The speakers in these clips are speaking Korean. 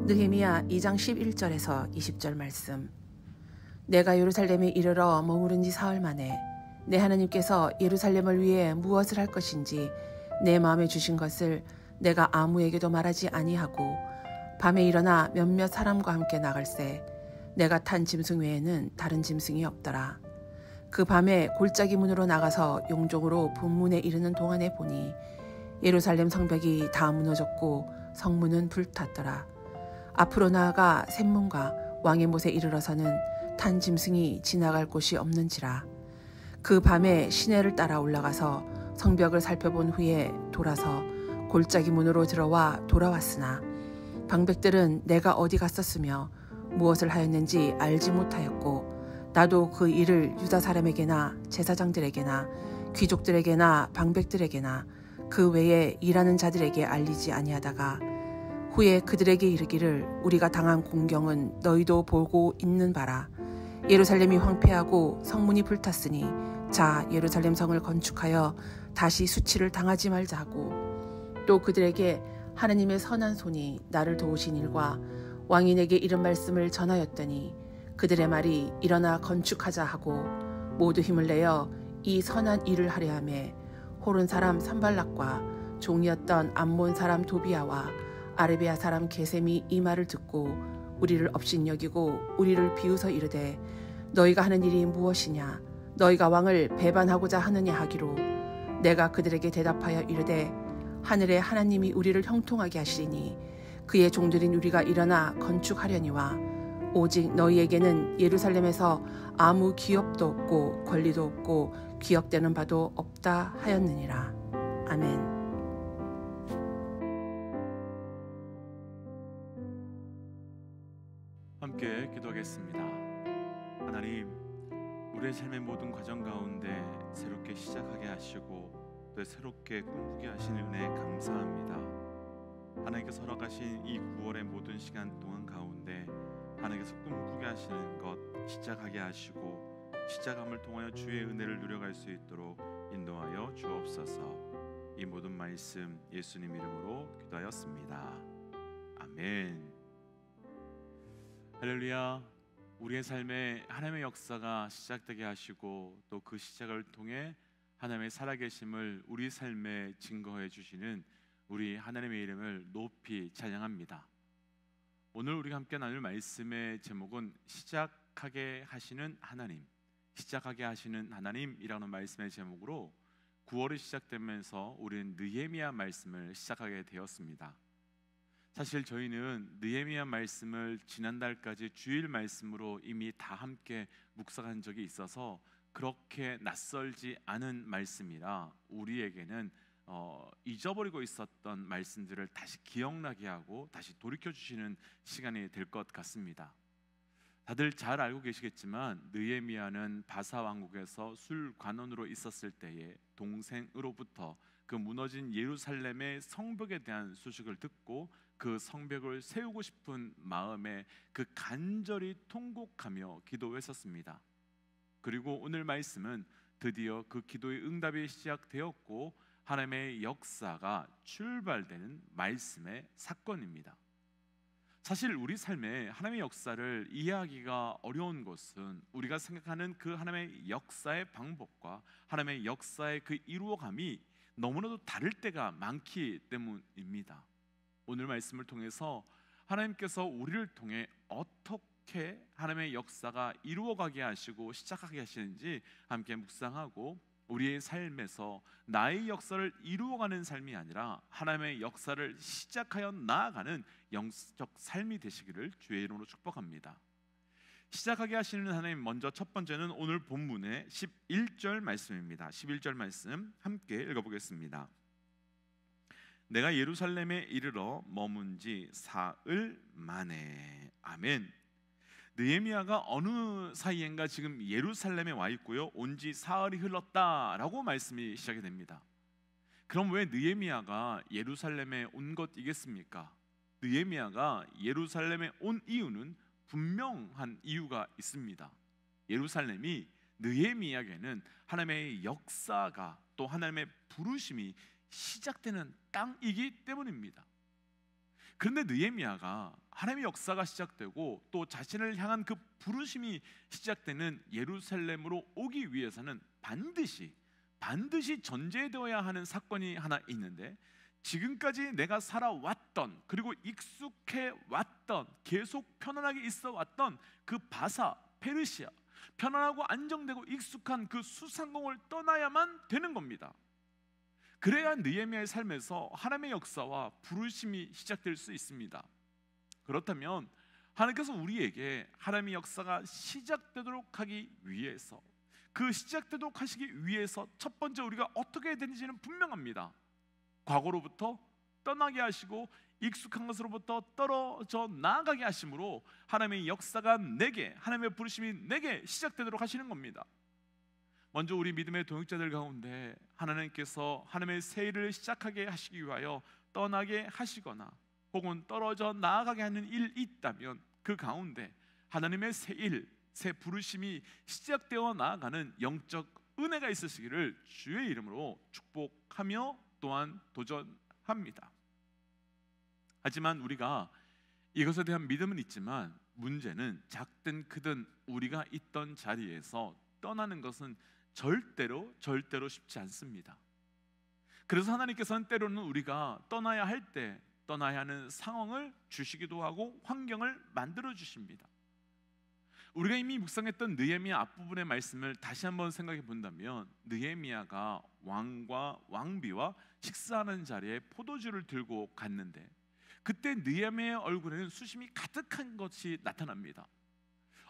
느헤미야 2장 11절에서 20절 말씀. 내가 예루살렘에 이르러 머무른 지 사흘 만에 내 하나님께서 예루살렘을 위해 무엇을 할 것인지 내 마음에 주신 것을 내가 아무에게도 말하지 아니하고 밤에 일어나 몇몇 사람과 함께 나갈새 내가 탄 짐승 외에는 다른 짐승이 없더라. 그 밤에 골짜기 문으로 나가서 용종으로 본문에 이르는 동안에 보니 예루살렘 성벽이 다 무너졌고 성문은 불탔더라. 앞으로 나아가 샘문과 왕의 못에 이르러서는 탄 짐승이 지나갈 곳이 없는지라. 그 밤에 시내를 따라 올라가서 성벽을 살펴본 후에 돌아서 골짜기 문으로 들어와 돌아왔으나 방백들은 내가 어디 갔었으며 무엇을 하였는지 알지 못하였고 나도 그 일을 유다 사람에게나 제사장들에게나 귀족들에게나 방백들에게나 그 외에 일하는 자들에게 알리지 아니하다가 후에 그들에게 이르기를 우리가 당한 공경은 너희도 보고 있는 바라. 예루살렘이 황폐하고 성문이 불탔으니 자 예루살렘 성을 건축하여 다시 수치를 당하지 말자 하고 또 그들에게 하나님의 선한 손이 나를 도우신 일과 왕인에게 이른 말씀을 전하였더니 그들의 말이 일어나 건축하자 하고 모두 힘을 내어 이 선한 일을 하려 하매 호른 사람 산발락과 종이었던 암몬 사람 도비아와 아르베아 사람 게셈이 이 말을 듣고 우리를 업신여기고 우리를 비웃어 이르되 너희가 하는 일이 무엇이냐 너희가 왕을 배반하고자 하느냐 하기로 내가 그들에게 대답하여 이르되 하늘의 하나님이 우리를 형통하게 하시리니 그의 종들인 우리가 일어나 건축하려니와 오직 너희에게는 예루살렘에서 아무 기업도 없고 권리도 없고 기억되는 바도 없다 하였느니라. 아멘. 함께 기도하겠습니다. 하나님, 우리의 삶의 모든 과정 가운데 새롭게 시작하게 하시고 또 새롭게 꿈꾸게 하시는 은혜에 감사합니다. 하나님께서 허락하신 이 9월의 모든 시간 동안 가운데 하나님께서 꿈꾸게 하시는 것 시작하게 하시고 시작함을 통하여 주의 은혜를 누려갈 수 있도록 인도하여 주옵소서. 이 모든 말씀 예수님 이름으로 기도하였습니다. 아멘. 할렐루야. 우리의 삶에 하나님의 역사가 시작되게 하시고 또 그 시작을 통해 하나님의 살아계심을 우리 삶에 증거해 주시는 우리 하나님의 이름을 높이 찬양합니다. 오늘 우리가 함께 나눌 말씀의 제목은 시작하게 하시는 하나님, 시작하게 하시는 하나님이라는 말씀의 제목으로 9월이 시작되면서 우리는 느헤미야 말씀을 시작하게 되었습니다. 사실 저희는 느헤미야 말씀을 지난달까지 주일 말씀으로 이미 다 함께 묵상한 적이 있어서 그렇게 낯설지 않은 말씀이라 우리에게는 잊어버리고 있었던 말씀들을 다시 기억나게 하고 다시 돌이켜주시는 시간이 될 것 같습니다. 다들 잘 알고 계시겠지만 느헤미야는 바사 왕국에서 술관원으로 있었을 때에 동생으로부터 그 무너진 예루살렘의 성벽에 대한 소식을 듣고 그 성벽을 세우고 싶은 마음에 그 간절히 통곡하며 기도했었습니다. 그리고 오늘 말씀은 드디어 그 기도의 응답이 시작되었고 하나님의 역사가 출발되는 말씀의 사건입니다. 사실 우리 삶에 하나님의 역사를 이해하기가 어려운 것은 우리가 생각하는 그 하나님의 역사의 방법과 하나님의 역사의 그 이루어감이 너무나도 다를 때가 많기 때문입니다. 오늘 말씀을 통해서 하나님께서 우리를 통해 어떻게 하나님의 역사가 이루어가게 하시고 시작하게 하시는지 함께 묵상하고 우리의 삶에서 나의 역사를 이루어가는 삶이 아니라 하나님의 역사를 시작하여 나아가는 영적 삶이 되시기를 주의 이름으로 축복합니다. 시작하게 하시는 하나님, 먼저 첫 번째는 오늘 본문의 11절 말씀입니다. 11절 말씀 함께 읽어보겠습니다. 내가 예루살렘에 이르러 머문 지 사흘 만에. 아멘. 느헤미야가 어느 사이엔가 지금 예루살렘에 와 있고요, 온 지 사흘이 흘렀다라고 말씀이 시작이 됩니다. 그럼 왜 느헤미야가 예루살렘에 온 것이겠습니까? 느헤미야가 예루살렘에 온 이유는 분명한 이유가 있습니다. 예루살렘이 느헤미야에게는 하나님의 역사가 또 하나님의 부르심이 시작되는 땅이기 때문입니다. 그런데 느헤미야가 하나님의 역사가 시작되고 또 자신을 향한 그 부르심이 시작되는 예루살렘으로 오기 위해서는 반드시 전제되어야 하는 사건이 하나 있는데, 지금까지 내가 살아왔던, 그리고 익숙해 왔던, 계속 편안하게 있어 왔던 그 바사, 페르시아, 편안하고 안정되고 익숙한 그 수상공을 떠나야만 되는 겁니다. 그래야 느헤미야의 삶에서 하나님의 역사와 부르심이 시작될 수 있습니다. 그렇다면 하나님께서 우리에게 하나님의 역사가 시작되도록 하기 위해서, 그 시작되도록 하시기 위해서 첫 번째 우리가 어떻게 해야 되는지는 분명합니다. 과거로부터 떠나게 하시고 익숙한 것으로부터 떨어져 나아가게 하심으로 하나님의 역사가 내게, 하나님의 부르심이 내게 시작되도록 하시는 겁니다. 먼저 우리 믿음의 동역자들 가운데 하나님께서 하나님의 새 일을 시작하게 하시기 위하여 떠나게 하시거나 혹은 떨어져 나아가게 하는 일이 있다면, 그 가운데 하나님의 새 일, 새 부르심이 시작되어 나아가는 영적 은혜가 있으시기를 주의 이름으로 축복하며 또한 도전합니다. 하지만 우리가 이것에 대한 믿음은 있지만, 문제는 작든 크든 우리가 있던 자리에서 떠나는 것은 절대로 쉽지 않습니다. 그래서 하나님께서는 때로는 우리가 떠나야 할 때 떠나야 하는 상황을 주시기도 하고 환경을 만들어 주십니다. 우리가 이미 묵상했던 느헤미야 앞부분의 말씀을 다시 한번 생각해 본다면, 느헤미야가 왕과 왕비와 식사하는 자리에 포도주를 들고 갔는데, 그때 느헤미야의 얼굴에는 수심이 가득한 것이 나타납니다.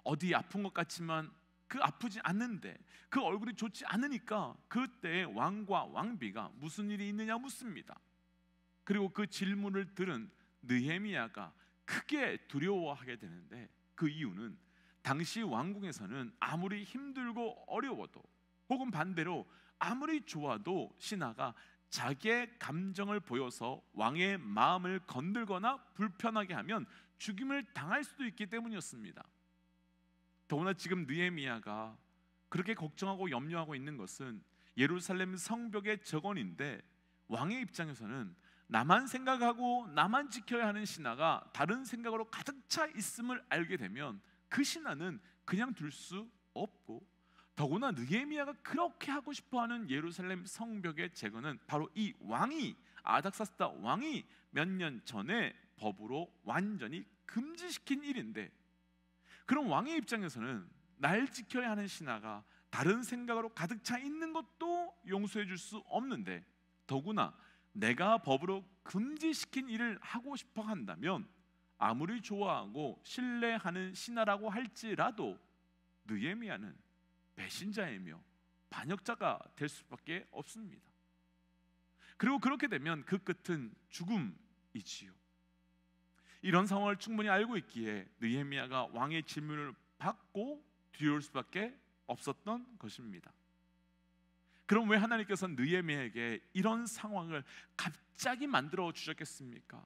어디 아픈 것 같지만 그 아프지 않는데, 그 얼굴이 좋지 않으니까 그때 왕과 왕비가 무슨 일이 있느냐 묻습니다. 그리고 그 질문을 들은 느헤미야가 크게 두려워하게 되는데, 그 이유는 당시 왕궁에서는 아무리 힘들고 어려워도, 혹은 반대로 아무리 좋아도 신하가 자기의 감정을 보여서 왕의 마음을 건들거나 불편하게 하면 죽임을 당할 수도 있기 때문이었습니다. 더구나 지금 느헤미야가 그렇게 걱정하고 염려하고 있는 것은 예루살렘 성벽의 정원인데, 왕의 입장에서는 나만 생각하고 나만 지켜야 하는 신하가 다른 생각으로 가득 차 있음을 알게 되면 그 신하는 그냥 둘 수 없고, 더구나 느헤미야가 그렇게 하고 싶어하는 예루살렘 성벽의 재건은 바로 이 왕이, 아닥사스다 왕이 몇 년 전에 법으로 완전히 금지시킨 일인데, 그럼 왕의 입장에서는 날 지켜야 하는 신하가 다른 생각으로 가득 차 있는 것도 용서해 줄 수 없는데, 더구나 내가 법으로 금지시킨 일을 하고 싶어 한다면 아무리 좋아하고 신뢰하는 신하라고 할지라도 느헤미야는 배신자이며 반역자가 될 수밖에 없습니다. 그리고 그렇게 되면 그 끝은 죽음이지요. 이런 상황을 충분히 알고 있기에 느헤미야가 왕의 질문을 받고 뒤올 수밖에 없었던 것입니다. 그럼 왜 하나님께서 느헤미야에게 이런 상황을 갑자기 만들어 주셨겠습니까?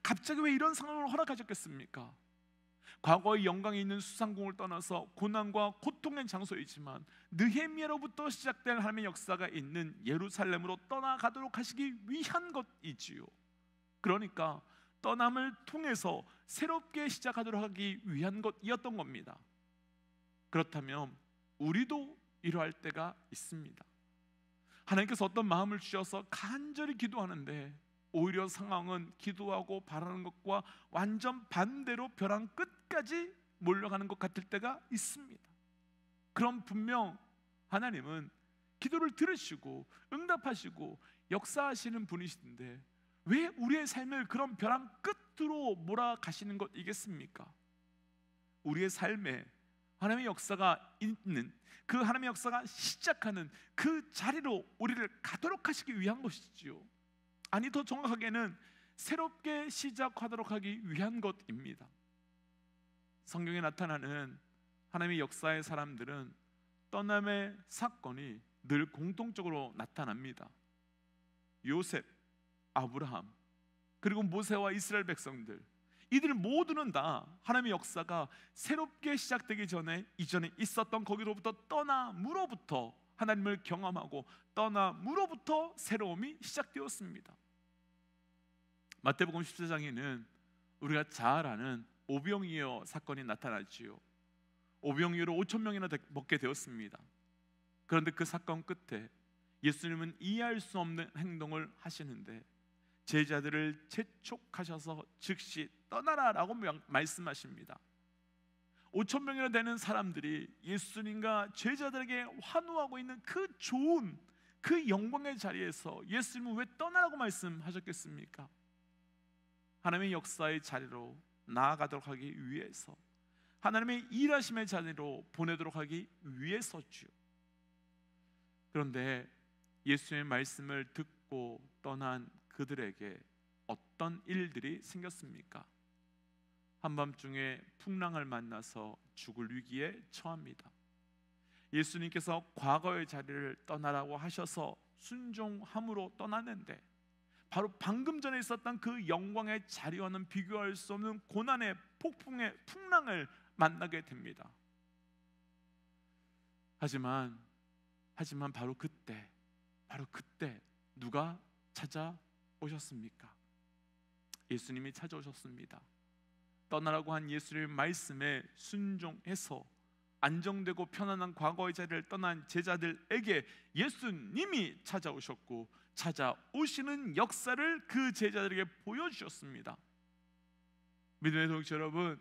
갑자기 왜 이런 상황을 허락하셨겠습니까? 과거의 영광이 있는 수상궁을 떠나서 고난과 고통의 장소이지만 느헤미야로부터 시작된 하나님의 역사가 있는 예루살렘으로 떠나가도록 하시기 위한 것이지요. 그러니까 떠남을 통해서 새롭게 시작하도록 하기 위한 것이었던 겁니다. 그렇다면 우리도 이러할 때가 있습니다. 하나님께서 어떤 마음을 주셔서 간절히 기도하는데 오히려 상황은 기도하고 바라는 것과 완전 반대로 벼랑 끝까지 몰려가는 것 같을 때가 있습니다. 그럼 분명 하나님은 기도를 들으시고 응답하시고 역사하시는 분이신데 왜 우리의 삶을 그런 벼랑 끝으로 몰아가시는 것이겠습니까? 우리의 삶에 하나님의 역사가 있는, 그 하나님의 역사가 시작하는 그 자리로 우리를 가도록 하시기 위한 것이지요. 아니, 더 정확하게는 새롭게 시작하도록 하기 위한 것입니다. 성경에 나타나는 하나님의 역사의 사람들은 떠남의 사건이 늘 공통적으로 나타납니다. 요셉, 아브라함, 그리고 모세와 이스라엘 백성들, 이들 모두는 다 하나님의 역사가 새롭게 시작되기 전에 이전에 있었던 거기로부터 떠남으로부터 하나님을 경험하고 떠남으로부터 새로움이 시작되었습니다. 마태복음 14장에는 우리가 잘 아는 오병이어 사건이 나타나지요. 오병이어로 5천 명이나 먹게 되었습니다. 그런데 그 사건 끝에 예수님은 이해할 수 없는 행동을 하시는데 제자들을 재촉하셔서 즉시 떠나라라고 말씀하십니다. 5천 명이나 되는 사람들이 예수님과 제자들에게 환호하고 있는 그 좋은 그 영광의 자리에서 예수님은 왜 떠나라고 말씀하셨겠습니까? 하나님의 역사의 자리로 나아가도록 하기 위해서, 하나님의 일하심의 자리로 보내도록 하기 위해서죠. 그런데 예수님의 말씀을 듣고 떠난 그들에게 어떤 일들이 생겼습니까? 한밤중에 풍랑을 만나서 죽을 위기에 처합니다. 예수님께서 과거의 자리를 떠나라고 하셔서 순종함으로 떠났는데 바로 방금 전에 있었던 그 영광의 자리와는 비교할 수 없는 고난의 폭풍의 풍랑을 만나게 됩니다. 하지만 바로 그때 누가 찾아오셨습니까? 예수님이 찾아오셨습니다. 떠나라고 한 예수님의 말씀에 순종해서 안정되고 편안한 과거의 자리를 떠난 제자들에게 예수님이 찾아오셨고, 찾아오시는 역사를 그 제자들에게 보여주셨습니다. 믿음의 동역자 여러분,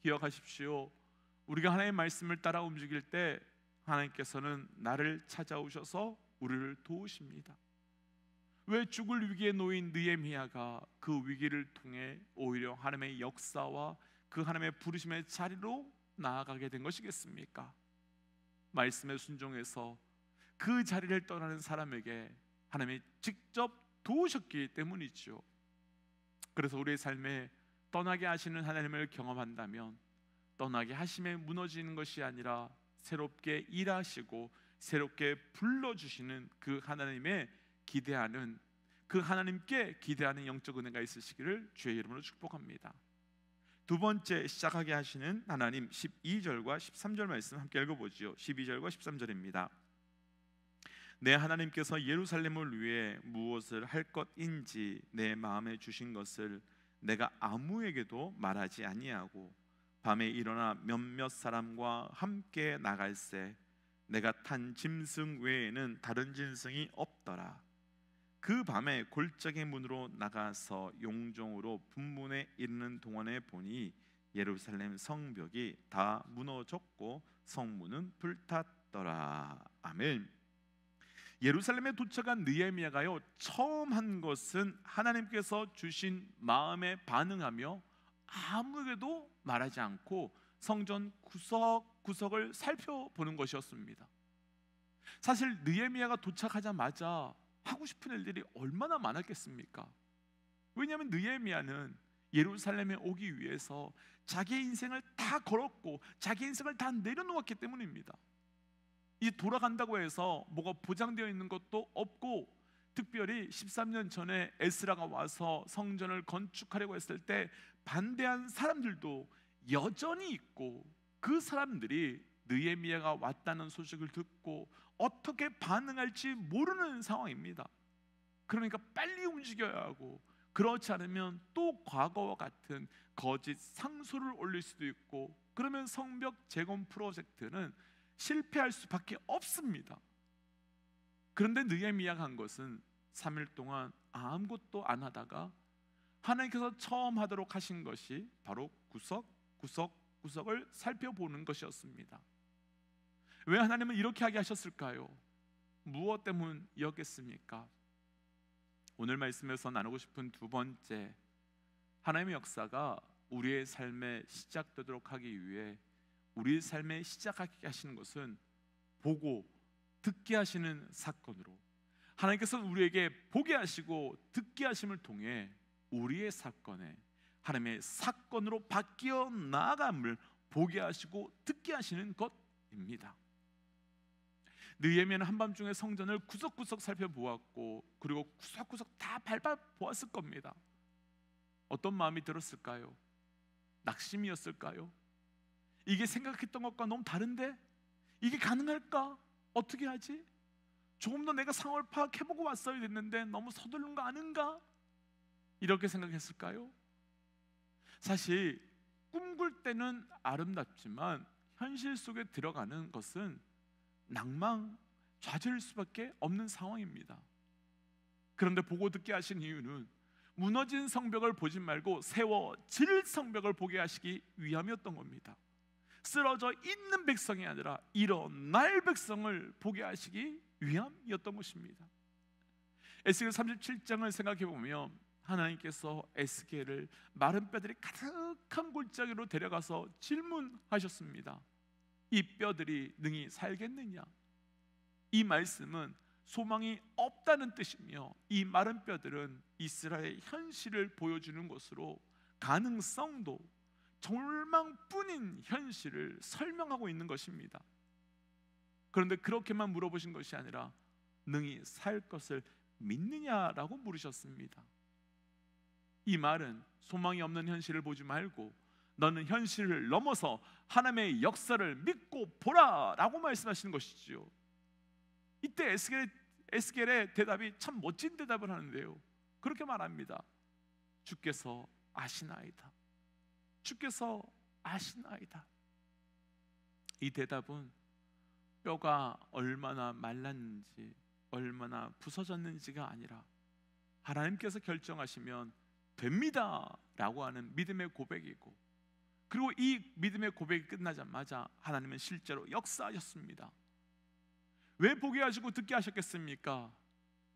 기억하십시오. 우리가 하나님의 말씀을 따라 움직일 때 하나님께서는 나를 찾아오셔서 우리를 도우십니다. 왜 죽을 위기에 놓인 느헤미야가 그 위기를 통해 오히려 하나님의 역사와 그 하나님의 부르심의 자리로 나아가게 된 것이겠습니까? 말씀에 순종해서 그 자리를 떠나는 사람에게 하나님이 직접 도우셨기 때문이죠. 그래서 우리의 삶에 떠나게 하시는 하나님을 경험한다면 떠나게 하심에 무너지는 것이 아니라 새롭게 일하시고 새롭게 불러주시는 그 하나님의 기대하는, 그 하나님께 기대하는 영적 은혜가 있으시기를 주의 이름으로 축복합니다. 두 번째 시작하게 하시는 하나님, 12절과 13절 말씀 함께 읽어보지요. 12절과 13절입니다. 내 하나님께서 예루살렘을 위해 무엇을 할 것인지 내 마음에 주신 것을 내가 아무에게도 말하지 아니하고 밤에 일어나 몇몇 사람과 함께 나갈새 내가 탄 짐승 외에는 다른 짐승이 없더라. 그 밤에 골짜기 문으로 나가서 용종으로 분문에 이르는 동안에 보니 예루살렘 성벽이 다 무너졌고 성문은 불탔더라. 아멘. 예루살렘에 도착한 느헤미야가요, 처음 한 것은 하나님께서 주신 마음에 반응하며 아무에게도 말하지 않고 성전 구석구석을 살펴보는 것이었습니다. 사실 느헤미야가 도착하자마자 하고 싶은 일들이 얼마나 많았겠습니까? 왜냐하면 느헤미야는 예루살렘에 오기 위해서 자기의 인생을 다 걸었고 자기 인생을 다 내려놓았기 때문입니다. 이 돌아간다고 해서 뭐가 보장되어 있는 것도 없고, 특별히 13년 전에 에스라가 와서 성전을 건축하려고 했을 때 반대한 사람들도 여전히 있고, 그 사람들이 느헤미야가 왔다는 소식을 듣고 어떻게 반응할지 모르는 상황입니다. 그러니까 빨리 움직여야 하고, 그렇지 않으면 또 과거와 같은 거짓 상소를 올릴 수도 있고, 그러면 성벽 재건 프로젝트는 실패할 수밖에 없습니다. 그런데 느헤미야가 한 것은 3일 동안 아무것도 안 하다가 하나님께서 처음 하도록 하신 것이 바로 구석구석을 살펴보는 것이었습니다. 왜 하나님은 이렇게 하게 하셨을까요? 무엇 때문이었겠습니까? 오늘 말씀에서 나누고 싶은 두 번째, 하나님의 역사가 우리의 삶에 시작되도록 하기 위해 우리의 삶에 시작하게 하시는 것은 보고 듣게 하시는 사건으로, 하나님께서 우리에게 보게 하시고 듣게 하심을 통해 우리의 사건에 하나님의 사건으로 바뀌어 나아감을 보게 하시고 듣게 하시는 것입니다. 느헤미야는 한밤중에 성전을 구석구석 살펴보았고, 그리고 구석구석 다 밟아보았을 겁니다. 어떤 마음이 들었을까요? 낙심이었을까요? 이게 생각했던 것과 너무 다른데? 이게 가능할까? 어떻게 하지? 조금 더 내가 상황을 파악해보고 왔어야 됐는데 너무 서두른 거 아닌가? 이렇게 생각했을까요? 사실 꿈꿀 때는 아름답지만 현실 속에 들어가는 것은 낭망, 좌절일 수밖에 없는 상황입니다. 그런데 보고 듣게 하신 이유는 무너진 성벽을 보지 말고 세워질 성벽을 보게 하시기 위함이었던 겁니다. 쓰러져 있는 백성이 아니라 일어날 백성을 보게 하시기 위함이었던 것입니다. 에스겔 37장을 생각해 보면 하나님께서 에스겔을 마른 뼈들이 가득한 골짜기로 데려가서 질문하셨습니다. 이 뼈들이 능히 살겠느냐? 이 말씀은 소망이 없다는 뜻이며, 이 마른 뼈들은 이스라엘의 현실을 보여주는 것으로 가능성도 절망뿐인 현실을 설명하고 있는 것입니다. 그런데 그렇게만 물어보신 것이 아니라 능히 살 것을 믿느냐라고 물으셨습니다. 이 말은 소망이 없는 현실을 보지 말고 너는 현실을 넘어서 하나님의 역사를 믿고 보라 라고 말씀하시는 것이지요. 이때 에스겔의 대답이 참 멋진 대답을 하는데요, 그렇게 말합니다. 주께서 아시나이다. 주께서 아시나이다. 이 대답은 뼈가 얼마나 말랐는지, 얼마나 부서졌는지가 아니라 하나님께서 결정하시면 됩니다 라고 하는 믿음의 고백이고, 그리고 이 믿음의 고백이 끝나자마자 하나님은 실제로 역사하셨습니다. 왜 보게 하시고 듣게 하셨겠습니까?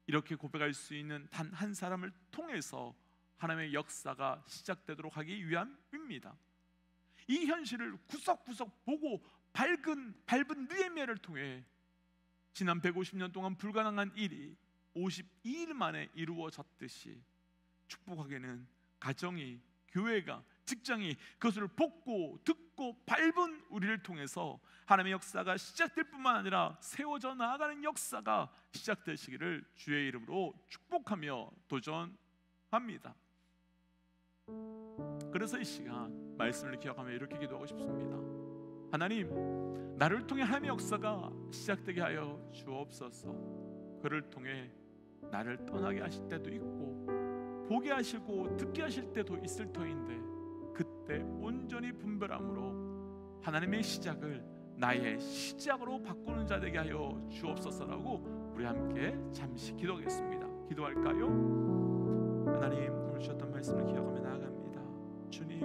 이렇게 고백할 수 있는 단 한 사람을 통해서 하나님의 역사가 시작되도록 하기 위함입니다. 이 현실을 구석구석 보고 밟은 느헤미야를 통해 지난 150년 동안 불가능한 일이 52일 만에 이루어졌듯이 축복하게는 가정이, 교회가, 직장이 그것을 보고 듣고 밟은 우리를 통해서 하나님의 역사가 시작될 뿐만 아니라 세워져 나아가는 역사가 시작되시기를 주의 이름으로 축복하며 도전합니다. 그래서 이 시간 말씀을 기억하며 이렇게 기도하고 싶습니다. 하나님, 나를 통해 하나님의 역사가 시작되게 하여 주옵소서. 그를 통해 나를 떠나게 하실 때도 있고 보게 하시고 듣게 하실 때도 있을 터인데, 그때 온전히 분별함으로 하나님의 시작을 나의 시작으로 바꾸는 자 되게 하여 주옵소서라고 우리 함께 잠시 기도하겠습니다. 기도할까요? 하나님, 오늘 주셨던 말씀을 기억하며 나아갑니다. 주님,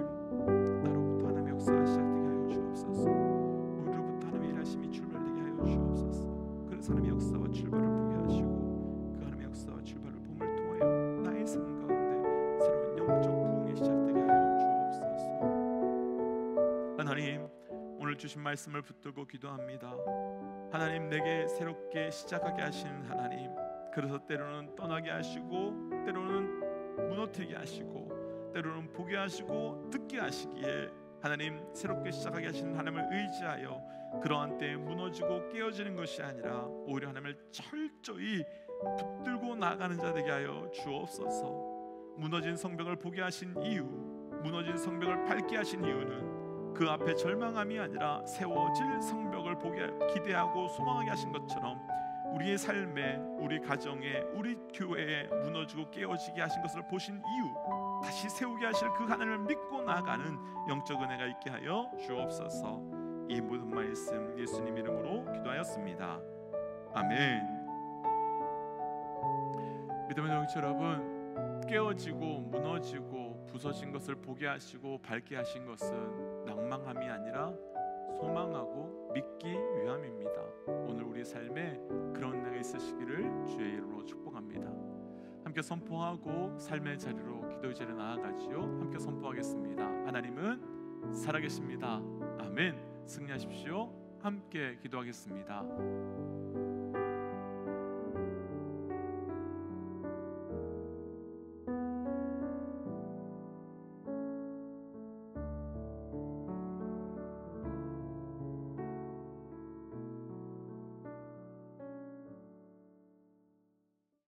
나로부터 하나님의 역사가 시작되게 하여 주옵소서. 우리로부터 하나님의 일하심이 출발되게 하여 주옵소서. 그래서 하나님의 역사와 출발을 보게 하시고 그 하나님의 역사와 출발을 봄을 통하여 나의 삶 가운데 새로운 영적 부흥이 시작되게 하여 주옵소서. 하나님, 오늘 주신 말씀을 붙들고 기도합니다. 하나님, 내게 새롭게 시작하게 하시는 하나님, 그래서 때로는 떠나게 하시고 때로는 무너뜨리게 하시고 때로는 보게 하시고 듣게 하시기에 하나님, 새롭게 시작하게 하시는 하나님을 의지하여 그러한 때에 무너지고 깨어지는 것이 아니라 오히려 하나님을 철저히 붙들고 나아가는 자 되게 하여 주옵소서. 무너진 성벽을 보게 하신 이유, 무너진 성벽을 밟게 하신 이유는 그 앞에 절망함이 아니라 세워질 성벽을 보게 기대하고 소망하게 하신 것처럼 우리의 삶에, 우리 가정에, 우리 교회에 무너지고 깨어지게 하신 것을 보신 이유, 다시 세우게 하실 그 하나님을 믿고 나아가는 영적 은혜가 있게 하여 주옵소서. 이 모든 말씀 예수님 이름으로 기도하였습니다. 아멘. 믿음의 영적 여러분, 깨어지고 무너지고 부서진 것을 보게 하시고 밝게 하신 것은 낭망함이 아니라 소망하고 믿기 위함입니다. 오늘 우리 삶에 그런 은혜가 있으시기를 주의 이름으로 축복합니다. 함께 선포하고 삶의 자리로, 기도의 자리로 나아가지요. 함께 선포하겠습니다. 하나님은 살아계십니다. 아멘. 승리하십시오. 함께 기도하겠습니다.